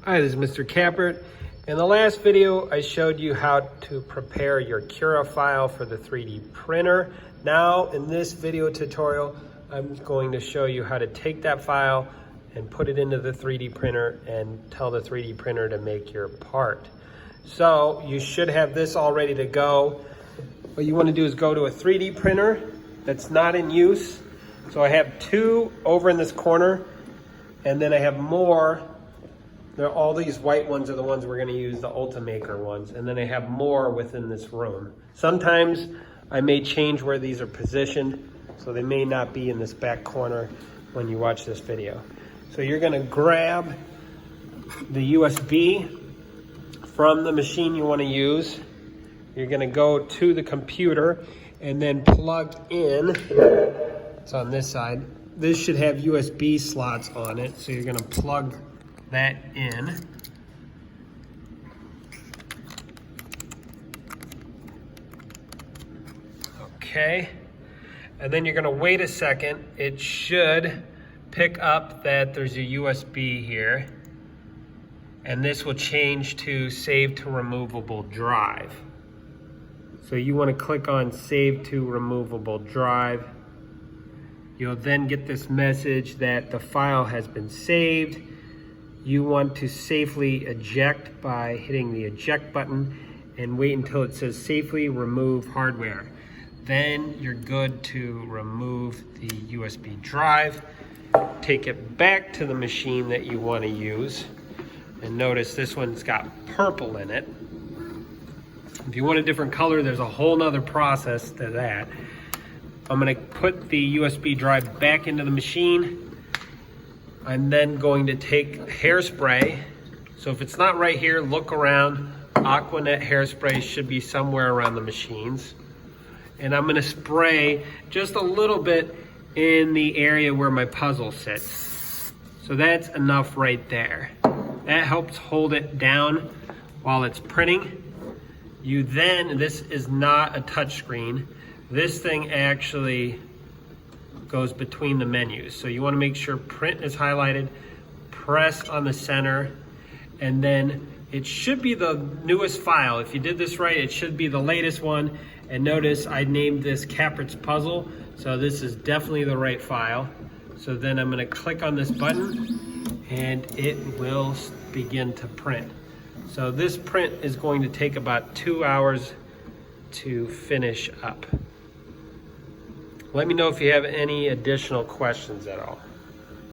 Hi, this is Mr. Cappert. In the last video, I showed you how to prepare your Cura file for the 3D printer. Now, in this video tutorial, I'm going to show you how to take that file and put it into the 3D printer and tell the 3D printer to make your part. So, you should have this all ready to go. What you want to do is go to a 3D printer that's not in use. So I have two over in this corner, and then I have more. All these white ones are the ones we're going to use, the Ultimaker ones, and then I have more within this room. Sometimes I may change where these are positioned, so they may not be in this back corner when you watch this video. So you're going to grab the USB from the machine you want to use. You're going to go to the computer and then plug in. It's on this side. This should have USB slots on it, so you're going to plug that in. Okay, and then you're going to wait a second. It should pick up that there's a USB here, and this will change to save to removable drive. So you want to click on save to removable drive. You'll then get this message that the file has been saved. You want to safely eject by hitting the eject button and wait until it says safely remove hardware. Then you're good to remove the USB drive, take it back to the machine that you want to use, and notice this one's got purple in it. If you want a different color, there's a whole nother process to that. I'm going to put the USB drive back into the machine. I'm then going to take hairspray. So if it's not right here, look around. Aquanet hairspray should be somewhere around the machines. And I'm gonna spray just a little bit in the area where my puzzle sits. So that's enough right there. That helps hold it down while it's printing. You then, this is not a touch screen. This thing actually goes between the menus. So you want to make sure print is highlighted, press on the center, and then it should be the newest file. If you did this right, it should be the latest one. And notice I named this Cappert's Puzzle, so this is definitely the right file. So then I'm going to click on this button and it will begin to print. So this print is going to take about 2 hours to finish up. Let me know if you have any additional questions at all.